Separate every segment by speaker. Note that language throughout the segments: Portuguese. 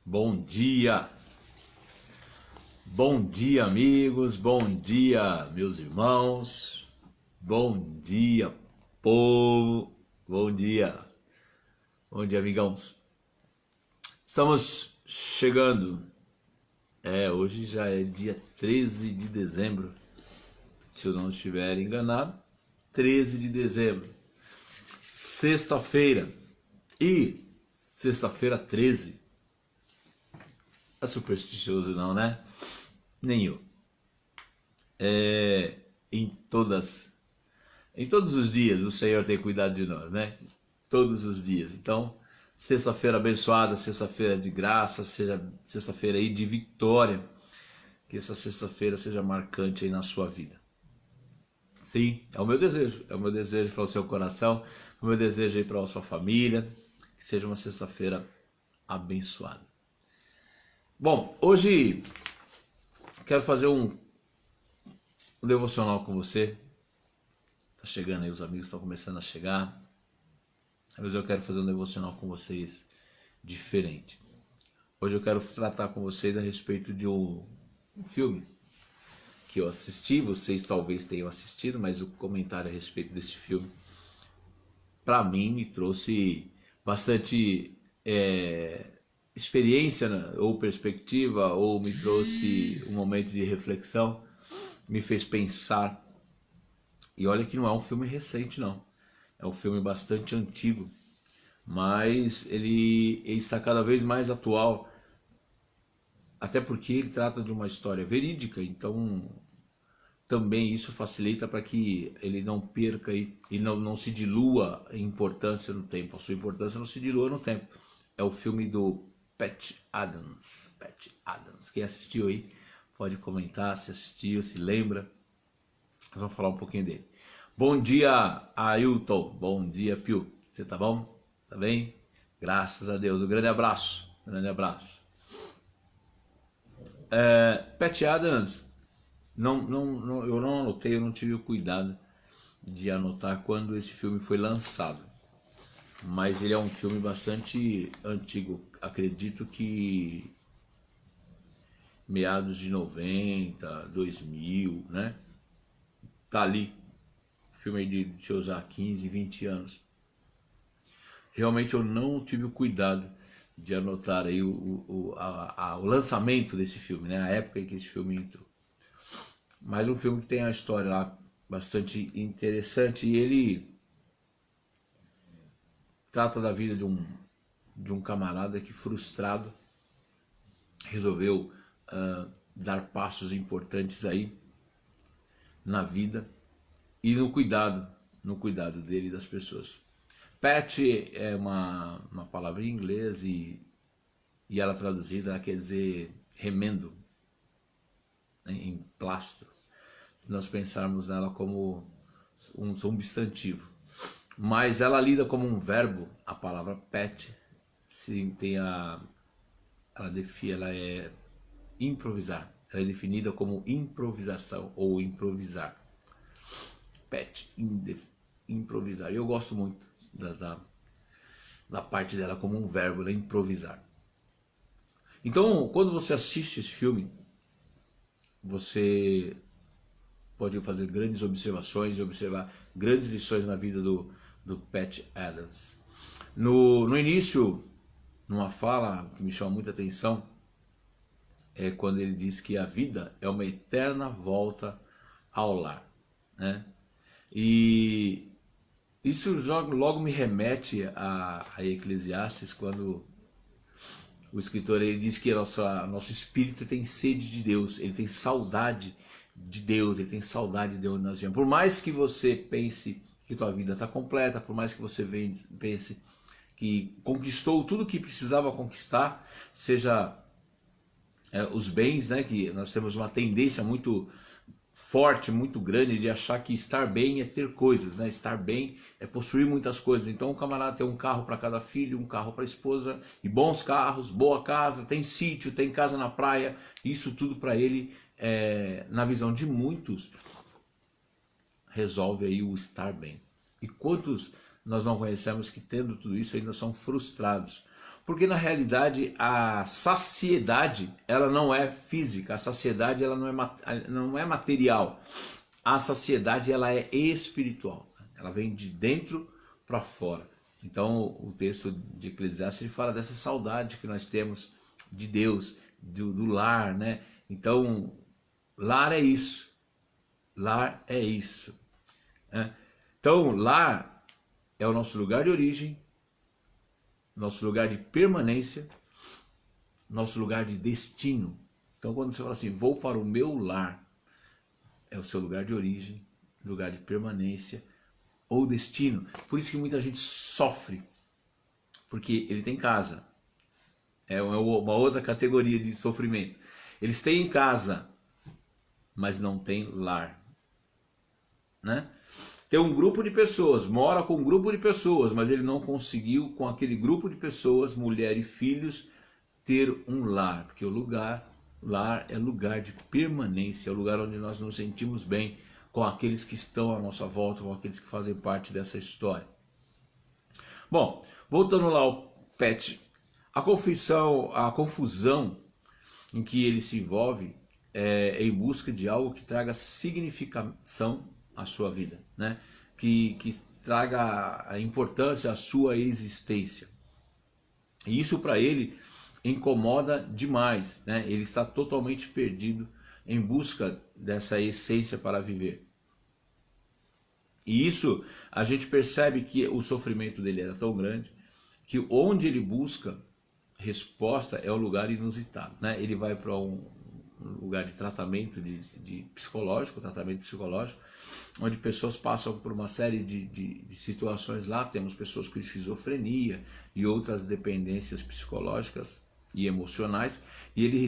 Speaker 1: Bom dia amigos, bom dia meus irmãos, bom dia povo, bom dia amigãos. Estamos chegando, hoje já é dia 13 de dezembro, se eu não estiver enganado, 13 de dezembro, sexta-feira, e sexta-feira 13, é supersticioso não, né? Nenhum. Em todos os dias o Senhor tem cuidado de nós, né? Todos os dias. Então, sexta-feira abençoada, sexta-feira de graça, seja sexta-feira aí de vitória. Que essa sexta-feira seja marcante aí na sua vida. Sim, é o meu desejo para o seu coração, é o meu desejo aí para a sua família, que seja uma sexta-feira abençoada. Bom, hoje quero fazer um devocional com você. Tá chegando aí, os amigos estão começando a chegar. Mas eu quero fazer um devocional com vocês diferente. Hoje eu quero tratar com vocês a respeito de um filme que eu assisti. Vocês talvez tenham assistido, mas o comentário a respeito desse filme, para mim, me trouxe bastante experiência, né, ou perspectiva, ou me trouxe um momento de reflexão, me fez pensar. E olha que não é um filme recente não, é um filme bastante antigo, mas ele está cada vez mais atual, até porque ele trata de uma história verídica, então também isso facilita para que ele não perca e não se dilua em importância no tempo, a sua importância não se dilua no tempo. É o filme do Patch Adams. Quem assistiu aí pode comentar se assistiu, se lembra. Nós vamos falar um pouquinho dele. Bom dia, Ailton. Bom dia, Pio. Você tá bom? Tá bem? Graças a Deus. Um grande abraço. Patch Adams, eu não anotei, eu não tive o cuidado de anotar quando esse filme foi lançado. Mas ele é um filme bastante antigo, acredito que meados de 90, 2000, né? Tá ali, filme aí de seus 15, 20 anos. Realmente eu não tive o cuidado de anotar aí o lançamento desse filme, né? A época em que esse filme entrou. Mas um filme que tem a história lá bastante interessante, e ele trata da vida de um camarada que, frustrado, resolveu dar passos importantes aí na vida e no cuidado dele e das pessoas. Patch é uma palavra em inglês e ela traduzida quer dizer remendo, né, em plastro, se nós pensarmos nela como um substantivo. Mas ela lida como um verbo, a palavra patch, ela é improvisar. Ela é definida como improvisação ou improvisar. Patch, improvisar. Eu gosto muito da parte dela como um verbo, né? Improvisar. Então, quando você assiste esse filme, você pode fazer grandes observações e observar grandes lições na vida do Patch Adams. No início, numa fala que me chama muita atenção, é quando ele diz que a vida é uma eterna volta ao lar, né? E isso logo me remete a Eclesiastes, quando o escritor ele diz que nosso espírito tem sede de Deus, ele tem saudade de Deus, ele tem saudade de onde nós viemos. Por mais que você pense que tua vida está completa, por mais que você pense que conquistou tudo que precisava conquistar, seja os bens, né, que nós temos uma tendência muito forte, muito grande de achar que estar bem é ter coisas, né? Estar bem é possuir muitas coisas. Então o camarada tem um carro para cada filho, um carro para a esposa, e bons carros, boa casa, tem sítio, tem casa na praia. Isso tudo para ele, na visão de muitos, resolve aí o estar bem. E quantos nós não conhecemos que, tendo tudo isso, ainda são frustrados? Porque na realidade a saciedade, ela não é física, a saciedade ela não é material. A saciedade ela é espiritual, ela vem de dentro para fora. Então o texto de Eclesiastes fala dessa saudade que nós temos de Deus, do lar, né? Então lar é isso, lar é isso, né? Então lar é o nosso lugar de origem, nosso lugar de permanência, nosso lugar de destino. Então quando você fala assim, vou para o meu lar, é o seu lugar de origem, lugar de permanência ou destino. Por isso que muita gente sofre, porque ele tem casa. É uma outra categoria de sofrimento. Eles têm casa, mas não têm lar, né? Tem um grupo de pessoas, mora com um grupo de pessoas, mas ele não conseguiu com aquele grupo de pessoas, mulher e filhos, ter um lar, porque lar é lugar de permanência, é o lugar onde nós nos sentimos bem com aqueles que estão à nossa volta, com aqueles que fazem parte dessa história. Bom, voltando lá ao Pat, a confusão em que ele se envolve é em busca de algo que traga significação à sua vida, né? Que traga a importância à sua existência. E isso para ele incomoda demais, né? Ele está totalmente perdido em busca dessa essência para viver. E isso a gente percebe que o sofrimento dele era tão grande que onde ele busca resposta é um lugar inusitado, né? Ele vai para um lugar de tratamento psicológico, onde pessoas passam por uma série de situações lá. Temos pessoas com esquizofrenia e outras dependências psicológicas e emocionais, e ele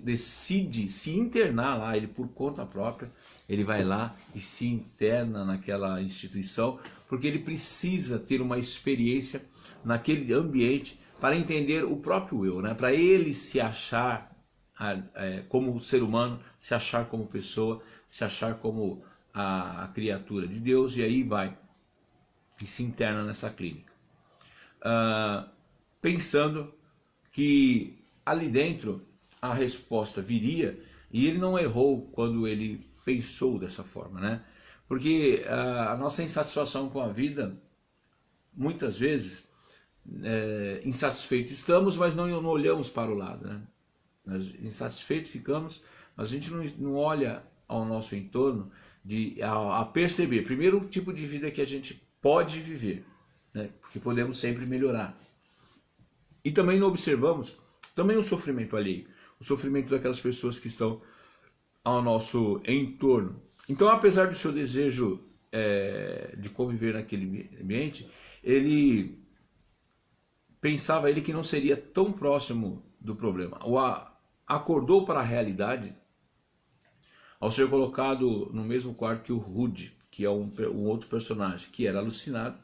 Speaker 1: decide se internar lá, ele por conta própria, ele vai lá e se interna naquela instituição, porque ele precisa ter uma experiência naquele ambiente para entender o próprio eu, né? Para ele se achar como ser humano, se achar como pessoa, se achar como a criatura de Deus, e aí vai e se interna nessa clínica. Pensando que ali dentro a resposta viria, e ele não errou quando ele pensou dessa forma, né? Porque a nossa insatisfação com a vida, muitas vezes, insatisfeitos estamos, mas não olhamos para o lado, né? Nós insatisfeitos ficamos, mas a gente não olha ao nosso entorno a perceber, primeiro, o tipo de vida que a gente pode viver, né? Porque podemos sempre melhorar. E também não observamos também o sofrimento alheio, o sofrimento daquelas pessoas que estão ao nosso entorno. Então, apesar do seu desejo de conviver naquele ambiente, ele pensava que não seria tão próximo do problema. Acordou para a realidade ao ser colocado no mesmo quarto que o Rude, que é um outro personagem, que era alucinado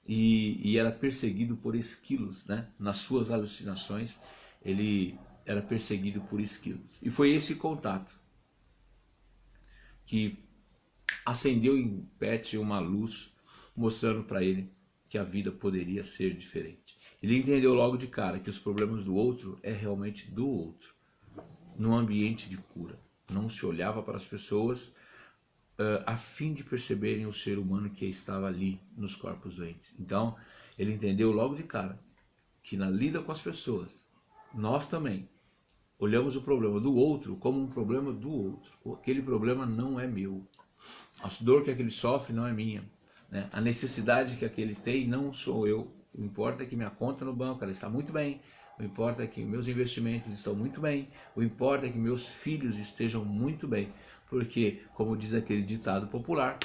Speaker 1: e era perseguido por esquilos, né? Nas suas alucinações, ele era perseguido por esquilos. E foi esse contato que acendeu em Pat uma luz, mostrando para ele que a vida poderia ser diferente. Ele entendeu logo de cara que os problemas do outro é realmente do outro, num ambiente de cura. Não se olhava para as pessoas a fim de perceberem o ser humano que estava ali nos corpos doentes. Então, ele entendeu logo de cara que na lida com as pessoas, nós também olhamos o problema do outro como um problema do outro. Aquele problema não é meu. A dor que aquele sofre não é minha, né? A necessidade que aquele tem não sou eu. O que importa é que minha conta no banco ela está muito bem. O importa é que meus investimentos estão muito bem. O importa é que meus filhos estejam muito bem. Porque, como diz aquele ditado popular,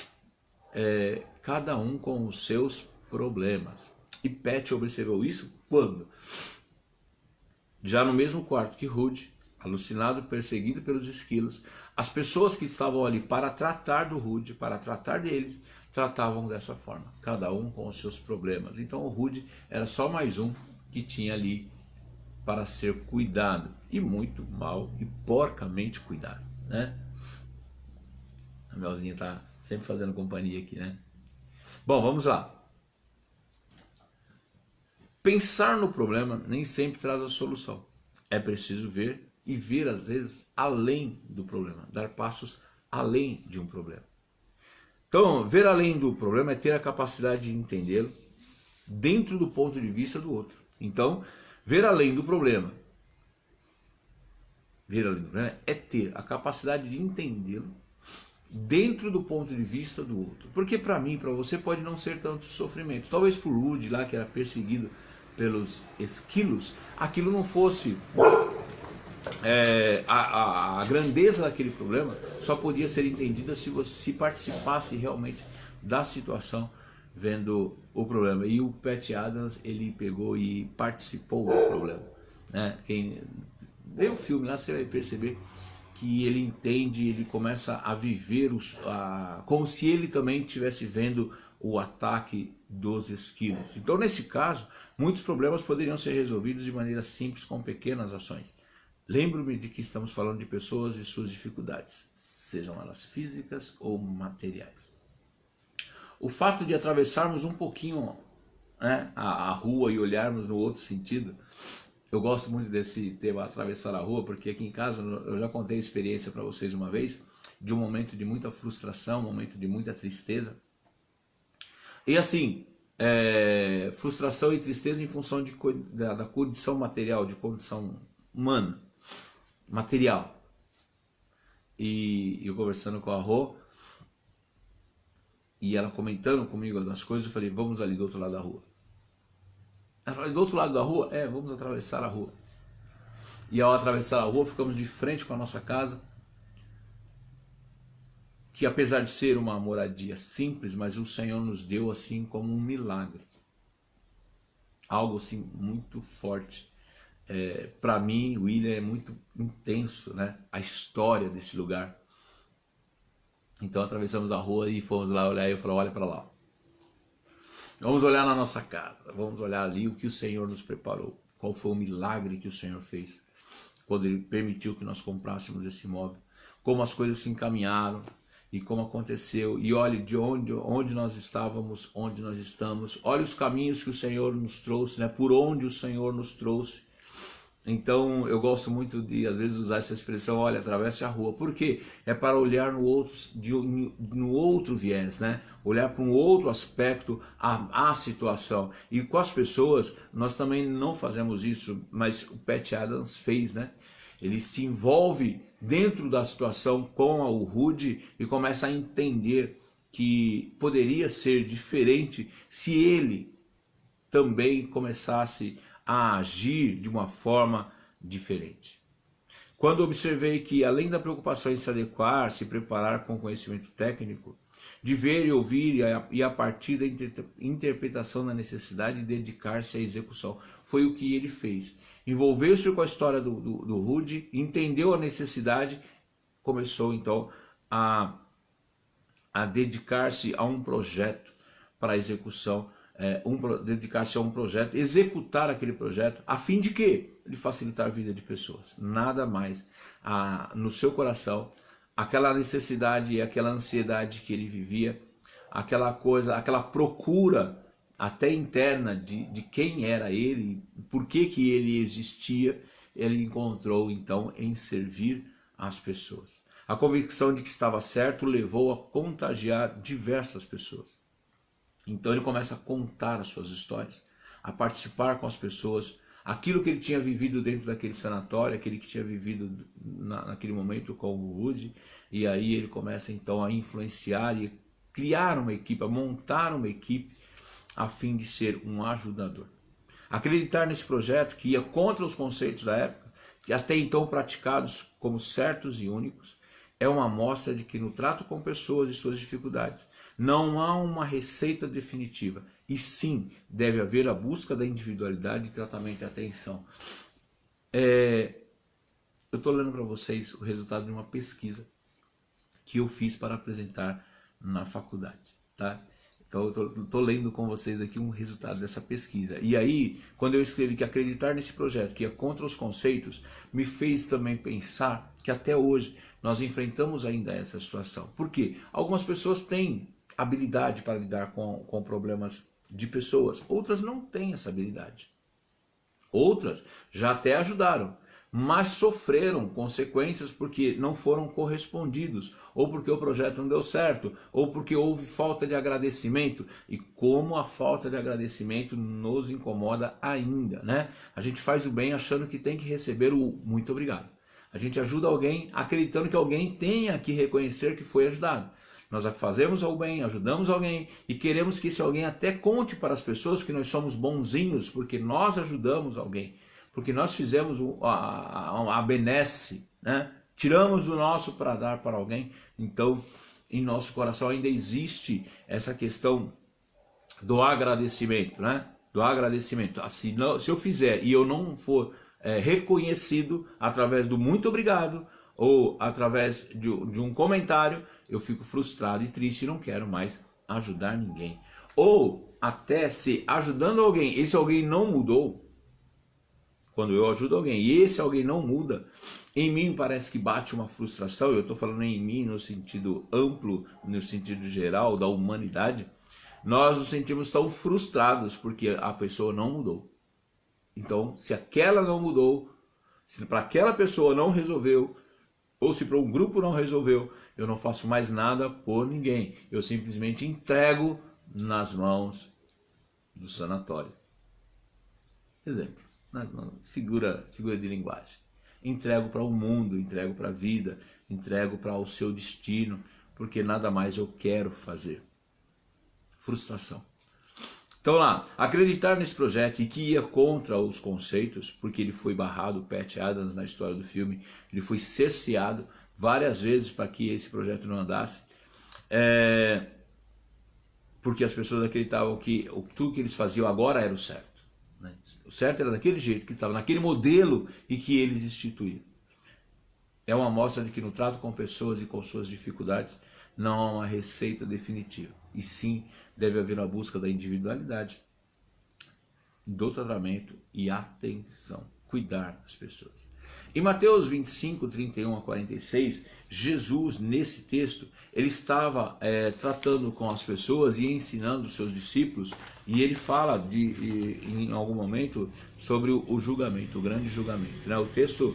Speaker 1: cada um com os seus problemas. E Pat observou isso quando? Já no mesmo quarto que Rude, alucinado, perseguido pelos esquilos, as pessoas que estavam ali para tratar do Rude, para tratar deles, tratavam dessa forma, cada um com os seus problemas. Então o Rude era só mais um que tinha ali para ser cuidado, e muito mal e porcamente cuidado, né? A Melzinha tá sempre fazendo companhia aqui, né? Bom, vamos lá. Pensar no problema nem sempre traz a solução. É preciso ver e ver, às vezes, além do problema, dar passos além de um problema. Então, ver além do problema é ter a capacidade de entendê-lo dentro do ponto de vista do outro. Então, ver além do problema, é ter a capacidade de entendê-lo dentro do ponto de vista do outro. Porque para mim, para você, pode não ser tanto sofrimento. Talvez por Rude lá, que era perseguido pelos esquilos, aquilo não fosse a grandeza daquele problema, só podia ser entendida se você participasse realmente da situação, vendo o problema. E o Pat Adams, ele pegou e participou do problema, né? Quem vê o filme lá, você vai perceber que ele entende, ele começa a viver como se ele também estivesse vendo o ataque dos esquilos. Então, nesse caso, muitos problemas poderiam ser resolvidos de maneira simples, com pequenas ações. Lembro-me de que estamos falando de pessoas e suas dificuldades, sejam elas físicas ou materiais. O fato de atravessarmos um pouquinho, né, a rua e olharmos no outro sentido. Eu gosto muito desse tema, atravessar a rua, porque aqui em casa eu já contei a experiência para vocês uma vez, de um momento de muita frustração, um momento de muita tristeza. E assim, frustração e tristeza em função da condição material, de condição humana, material. E eu conversando com a Rô, e ela comentando comigo das coisas, eu falei, vamos ali do outro lado da rua. Ela falou, do outro lado da rua? Vamos atravessar a rua. E ao atravessar a rua, ficamos de frente com a nossa casa, que apesar de ser uma moradia simples, mas o Senhor nos deu assim como um milagre. Algo assim muito forte. Para mim, William, é muito intenso, né? A história desse lugar. Então atravessamos a rua e fomos lá olhar, e eu falei, olha para lá. Vamos olhar na nossa casa, vamos olhar ali o que o Senhor nos preparou. Qual foi o milagre que o Senhor fez quando Ele permitiu que nós comprássemos esse imóvel. Como as coisas se encaminharam e como aconteceu. E olhe de onde nós estávamos, onde nós estamos. Olha os caminhos que o Senhor nos trouxe, né? Por onde o Senhor nos trouxe. Então eu gosto muito de, às vezes, usar essa expressão, olha, atravesse a rua. Por quê? É para olhar no outro viés, né? Olhar para um outro aspecto a situação. E com as pessoas, nós também não fazemos isso, mas o Pat Adams fez, né? Ele se envolve dentro da situação com o Rude e começa a entender que poderia ser diferente se ele também começasse a agir de uma forma diferente. Quando observei que, além da preocupação em se adequar, se preparar com conhecimento técnico, de ver e ouvir e a partir da interpretação da necessidade, dedicar-se à execução. Foi o que ele fez. Envolveu-se com a história do Rude, entendeu a necessidade, começou então a dedicar-se a um projeto para a execução, dedicar-se a um projeto, executar aquele projeto, a fim de quê? De facilitar a vida de pessoas. Nada mais. No seu coração, aquela necessidade e aquela ansiedade que ele vivia, aquela coisa, aquela procura até interna de quem era ele, por que ele existia, ele encontrou então em servir as pessoas. A convicção de que estava certo levou a contagiar diversas pessoas. Então ele começa a contar as suas histórias, a participar com as pessoas, aquilo que ele tinha vivido dentro daquele sanatório, aquele que tinha vivido naquele momento com o Rude, e aí ele começa então a influenciar e criar uma equipe, a montar uma equipe a fim de ser um ajudador. Acreditar nesse projeto que ia contra os conceitos da época, que até então praticados como certos e únicos, é uma amostra de que no trato com pessoas e suas dificuldades não há uma receita definitiva, e sim deve haver a busca da individualidade, tratamento e atenção. Eu estou lendo para vocês o resultado de uma pesquisa que eu fiz para apresentar na faculdade, tá? Então eu estou lendo com vocês aqui um resultado dessa pesquisa. E aí, quando eu escrevi que acreditar nesse projeto, que é contra os conceitos, me fez também pensar que até hoje nós enfrentamos ainda essa situação. Por quê? Algumas pessoas têm habilidade para lidar com problemas de pessoas. Outras não têm essa habilidade. Outras já até ajudaram, mas sofreram consequências porque não foram correspondidos, ou porque o projeto não deu certo, ou porque houve falta de agradecimento. E como a falta de agradecimento nos incomoda ainda, né? A gente faz o bem achando que tem que receber o muito obrigado. A gente ajuda alguém acreditando que alguém tenha que reconhecer que foi ajudado. Nós fazemos o bem, ajudamos alguém e queremos que esse alguém até conte para as pessoas que nós somos bonzinhos porque nós ajudamos alguém, porque nós fizemos a benesse, né? Tiramos do nosso para dar para alguém. Então, em nosso coração ainda existe essa questão do agradecimento, né? Do agradecimento. Assim, se eu fizer e eu não for reconhecido através do muito obrigado, ou através de um comentário, eu fico frustrado e triste e não quero mais ajudar ninguém. Ou até se ajudando alguém, esse alguém não mudou, quando eu ajudo alguém e esse alguém não muda, em mim parece que bate uma frustração. Eu estou falando em mim no sentido amplo, no sentido geral da humanidade. Nós nos sentimos tão frustrados porque a pessoa não mudou. Então, se aquela não mudou, se para aquela pessoa não resolveu, ou se para um grupo não resolveu, eu não faço mais nada por ninguém. Eu simplesmente entrego nas mãos do sanatório. Exemplo, figura de linguagem. Entrego para o mundo, entrego para a vida, entrego para o seu destino, porque nada mais eu quero fazer. Frustração. Então lá, acreditar nesse projeto e que ia contra os conceitos, porque ele foi barrado, o Pat Adams na história do filme, ele foi cerceado várias vezes para que esse projeto não andasse, porque as pessoas acreditavam que tudo que eles faziam agora era o certo, né? O certo era daquele jeito, que estava naquele modelo e que eles instituíram. É uma amostra de que no trato com pessoas e com suas dificuldades não há uma receita definitiva. E sim, deve haver uma busca da individualidade, do tratamento e atenção. Cuidar das pessoas. Em Mateus 25, 31 a 46, Jesus, nesse texto, ele estava tratando com as pessoas e ensinando os seus discípulos, e ele fala em algum momento sobre o julgamento, o grande julgamento, né? O texto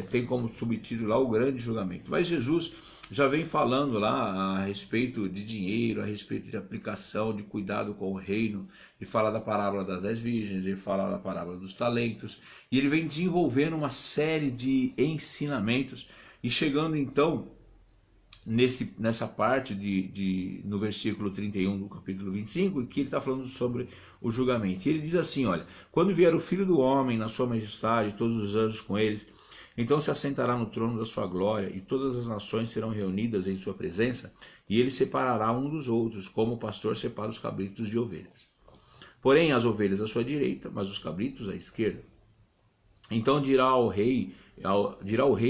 Speaker 1: tem como subtítulo lá o grande julgamento. Mas Jesus já vem falando lá a respeito de dinheiro, a respeito de aplicação, de cuidado com o reino. Ele fala da parábola das 10 virgens, ele fala da parábola dos talentos, e ele vem desenvolvendo uma série de ensinamentos, e chegando então nessa parte no versículo 31 do capítulo 25, que ele está falando sobre o julgamento. E ele diz assim, olha, quando vier o Filho do Homem na sua majestade, todos os anjos com eles, então se assentará no trono da sua glória, e todas as nações serão reunidas em sua presença, e ele separará um dos outros, como o pastor separa os cabritos de ovelhas. Porém, as ovelhas à sua direita, mas os cabritos à esquerda. Então dirá o rei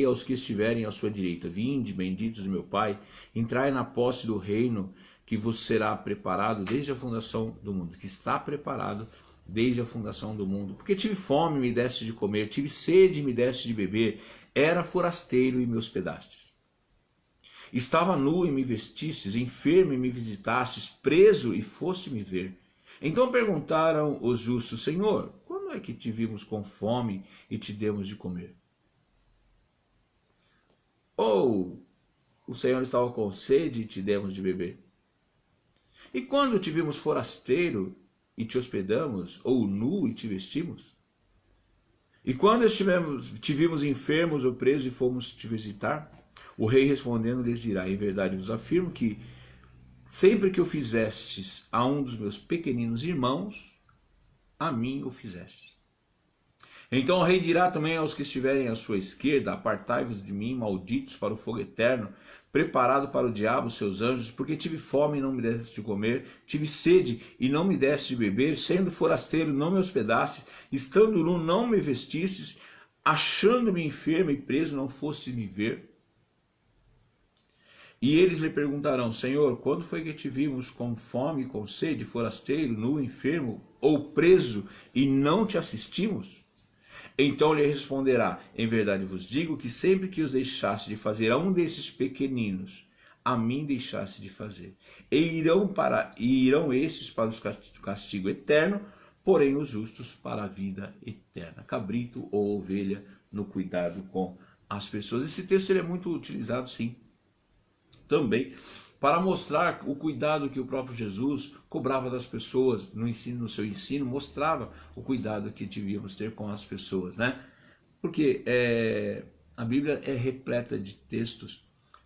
Speaker 1: aos que estiverem à sua direita, vinde, benditos do meu Pai, entrai na posse do reino que vos será preparado desde a fundação do mundo, que está preparado desde a fundação do mundo. Porque tive fome e me deste de comer, tive sede e me deste de beber, era forasteiro e me hospedastes. Estava nu e me vestistes, enfermo e me visitastes, preso e foste me ver. Então perguntaram os justos, Senhor, quando é que te vimos com fome e te demos de comer? Ou o Senhor estava com sede e te demos de beber? E quando te vimos forasteiro e te hospedamos, ou nu e te vestimos? E quando te vimos enfermos ou presos e fomos te visitar? O rei respondendo lhes dirá, em verdade vos afirmo que sempre que o fizestes a um dos meus pequeninos irmãos, a mim o fizestes. Então o rei dirá também aos que estiverem à sua esquerda, apartai-vos de mim, malditos, para o fogo eterno, preparado para o diabo, seus anjos, porque tive fome e não me deste de comer, tive sede e não me deste de beber, sendo forasteiro não me hospedastes, estando nu não me vestistes, achando-me enfermo e preso não foste me ver. E eles lhe perguntarão, Senhor, quando foi que te vimos com fome, com sede, forasteiro, nu, enfermo ou preso e não te assistimos? Então lhe responderá, em verdade vos digo que sempre que os deixasse de fazer a um desses pequeninos, a mim deixaste de fazer. E irão estes para o castigo eterno, porém os justos para a vida eterna. Cabrito ou ovelha no cuidado com as pessoas. Esse texto ele é muito utilizado, sim, também para mostrar o cuidado que o próprio Jesus cobrava das pessoas no seu ensino, mostrava o cuidado que devíamos ter com as pessoas, né? Porque a Bíblia é repleta de textos,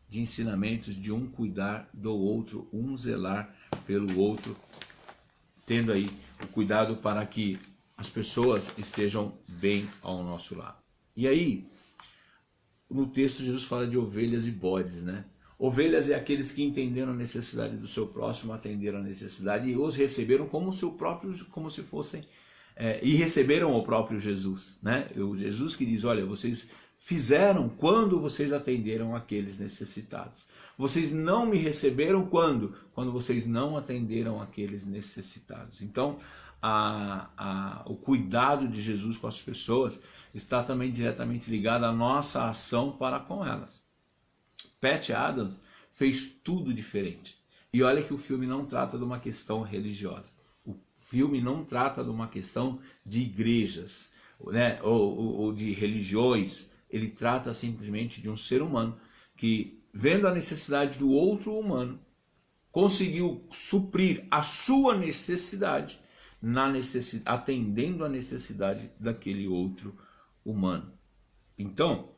Speaker 1: de ensinamentos, de um cuidar do outro, um zelar pelo outro, tendo aí o cuidado para que as pessoas estejam bem ao nosso lado. E aí, no texto Jesus fala de ovelhas e bodes, né? Ovelhas é aqueles que entenderam a necessidade do seu próximo, atenderam a necessidade e os receberam como seu próprio, como se fossem e receberam o próprio Jesus, né? O Jesus que diz: olha, vocês fizeram quando vocês atenderam aqueles necessitados. Vocês não me receberam quando vocês não atenderam aqueles necessitados. Então, o cuidado de Jesus com as pessoas está também diretamente ligado à nossa ação para com elas. Pat Adams fez tudo diferente. E olha que o filme não trata de uma questão religiosa. O filme não trata de uma questão de igrejas, né, ou de religiões. Ele trata simplesmente de um ser humano que, vendo a necessidade do outro humano, conseguiu suprir a sua necessidade, atendendo a necessidade daquele outro humano. Então,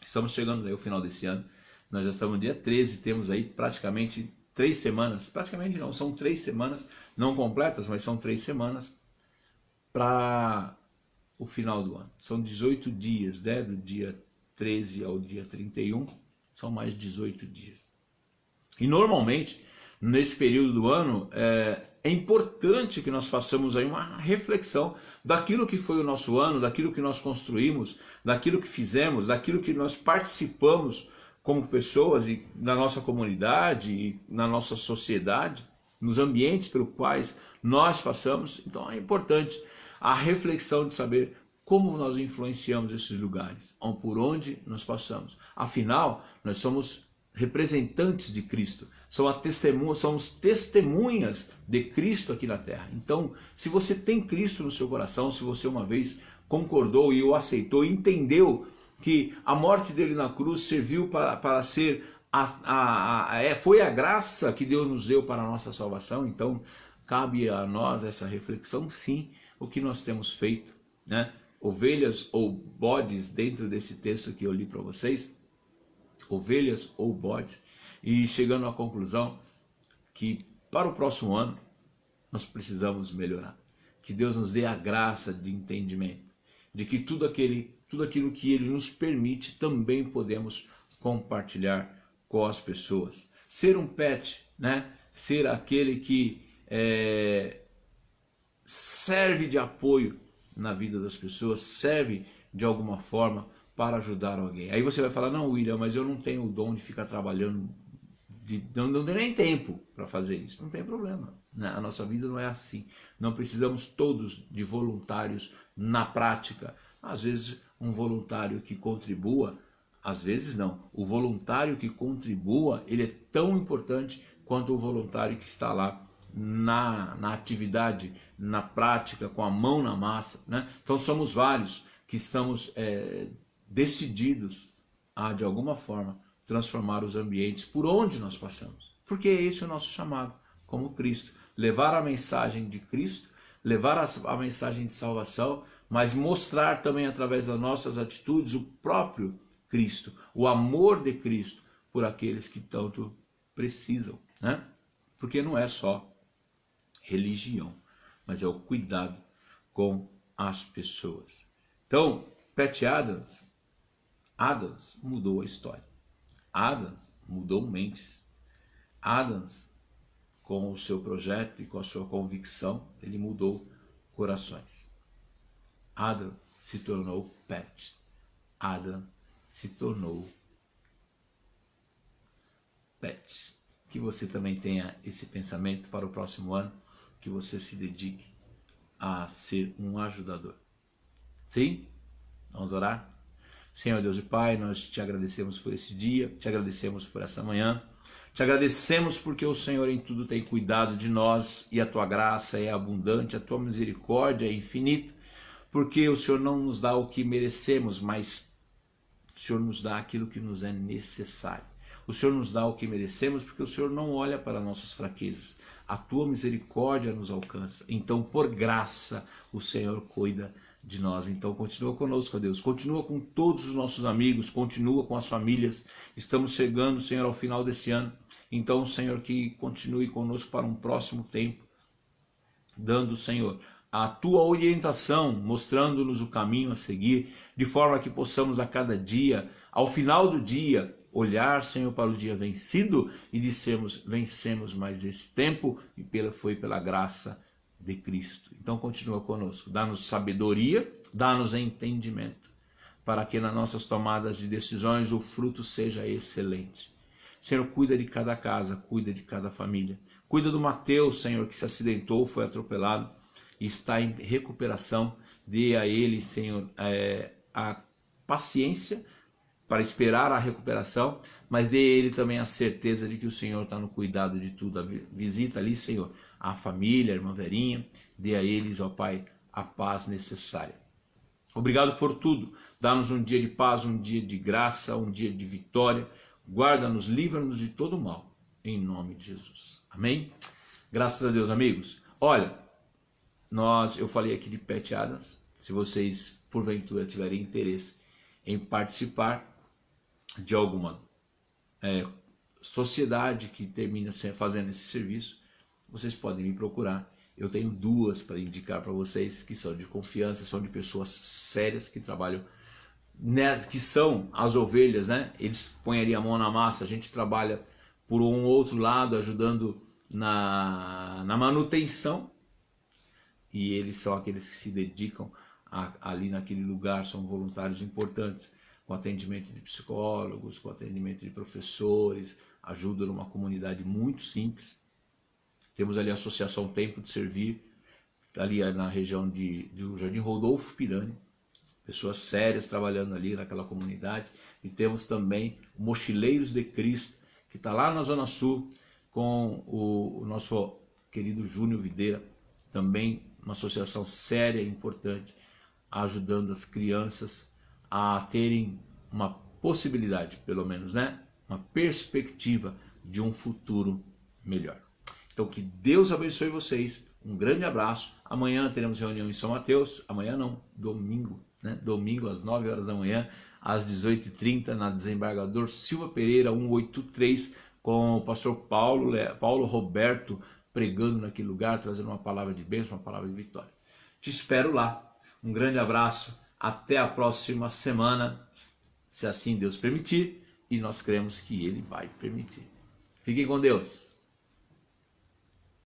Speaker 1: estamos chegando aí ao final desse ano. Nós já estamos no dia 13, temos aí praticamente 3 semanas, praticamente não, são 3 semanas, não completas, mas são 3 semanas para o final do ano. São 18 dias, né? Do dia 13 ao dia 31, são mais 18 dias. E normalmente, nesse período do ano, é importante que nós façamos aí uma reflexão daquilo que foi o nosso ano, daquilo que nós construímos, daquilo que fizemos, daquilo que nós participamos como pessoas e na nossa comunidade e na nossa sociedade, nos ambientes pelos quais nós passamos. Então é importante a reflexão de saber como nós influenciamos esses lugares, por onde nós passamos. Afinal, nós somos representantes de Cristo, somos testemunhas de Cristo aqui na Terra. Então, se você tem Cristo no seu coração, se você uma vez concordou e o aceitou, entendeu que a morte dele na cruz serviu para ser foi a graça que Deus nos deu para a nossa salvação. Então cabe a nós essa reflexão, sim, o que nós temos feito, né? Ovelhas ou bodes, dentro desse texto que eu li para vocês, ovelhas ou bodes, e chegando à conclusão que para o próximo ano nós precisamos melhorar, que Deus nos dê a graça de entendimento, de que tudo aquilo que Ele nos permite também podemos compartilhar com as pessoas. Ser um pet, né? Ser aquele que serve de apoio na vida das pessoas, serve de alguma forma para ajudar alguém. Aí você vai falar: não, William, mas eu não tenho o dom de ficar trabalhando, não tenho nem tempo para fazer isso. Não tem problema, né? A nossa vida não é assim. Não precisamos todos de voluntários na prática. Às vezes um voluntário que contribua, às vezes não. O voluntário que contribua, ele é tão importante quanto o voluntário que está lá na atividade, na prática, com a mão na massa, né? Então somos vários que estamos decididos a, de alguma forma, transformar os ambientes por onde nós passamos. Porque esse é o nosso chamado, como Cristo. Levar a mensagem de Cristo, levar a mensagem de salvação, mas mostrar também através das nossas atitudes o próprio Cristo, o amor de Cristo por aqueles que tanto precisam, né? Porque não é só religião, mas é o cuidado com as pessoas. Então, Pat Adams mudou a história. Adams mudou mentes. Adams, com o seu projeto e com a sua convicção, ele mudou corações. Adam se tornou Pat. Adam se tornou Pat. Que você também tenha esse pensamento para o próximo ano, que você se dedique a ser um ajudador. Sim? Vamos orar? Senhor Deus e Pai, nós te agradecemos por esse dia, te agradecemos por essa manhã, Te agradecemos porque o Senhor em tudo tem cuidado de nós e a tua graça é abundante, a tua misericórdia é infinita, porque o Senhor não nos dá o que merecemos, mas o Senhor nos dá aquilo que nos é necessário. O Senhor nos dá o que merecemos porque o Senhor não olha para nossas fraquezas. A tua misericórdia nos alcança. Então, por graça, o Senhor cuida de nós. Então, continua conosco, ó Deus. Continua com todos os nossos amigos, continua com as famílias. Estamos chegando, Senhor, ao final desse ano. Então, Senhor, que continue conosco para um próximo tempo, dando, Senhor, a tua orientação, mostrando-nos o caminho a seguir, de forma que possamos a cada dia, ao final do dia, olhar, Senhor, para o dia vencido e dissemos, vencemos mais esse tempo e foi pela graça de Cristo. Então continua conosco, dá-nos sabedoria, dá-nos entendimento, para que nas nossas tomadas de decisões o fruto seja excelente. Senhor, cuida de cada casa, cuida de cada família. Cuida do Mateus, Senhor, que se acidentou, foi atropelado e está em recuperação. Dê a ele, Senhor, a paciência para esperar a recuperação, mas dê a ele também a certeza de que o Senhor está no cuidado de tudo. Visita ali, Senhor, a família, a irmã Verinha, dê a eles, ó Pai, a paz necessária. Obrigado por tudo. Dá-nos um dia de paz, um dia de graça, um dia de vitória. Guarda-nos, livra-nos de todo mal, em nome de Jesus. Amém? Graças a Deus, amigos. Olha, eu falei aqui de Patch Adams. Se vocês, porventura, tiverem interesse em participar de alguma sociedade que termina fazendo esse serviço, vocês podem me procurar. Eu tenho duas para indicar para vocês, que são de confiança, são de pessoas sérias que trabalham, que são as ovelhas, né? Eles põem ali a mão na massa, a gente trabalha por um outro lado, ajudando na manutenção, e eles são aqueles que se dedicam ali naquele lugar, são voluntários importantes, com atendimento de psicólogos, com atendimento de professores, ajudam numa comunidade muito simples. Temos ali a Associação Tempo de Servir, ali na região do Jardim Rodolfo Pirani, pessoas sérias trabalhando ali naquela comunidade. E temos também o Mochileiros de Cristo, que está lá na Zona Sul, com o nosso querido Júnior Videira, também uma associação séria e importante, ajudando as crianças a terem uma possibilidade, pelo menos, né? Uma perspectiva de um futuro melhor. Então que Deus abençoe vocês, um grande abraço. Amanhã teremos reunião em São Mateus, amanhã não, domingo, né? Domingo às 9 horas da manhã, às 18h30, na Desembargador Silva Pereira 183, com o pastor Paulo Roberto, pregando naquele lugar, trazendo uma palavra de bênção, uma palavra de vitória. Te espero lá. Um grande abraço, até a próxima semana, se assim Deus permitir, e nós cremos que Ele vai permitir. Fiquem com Deus.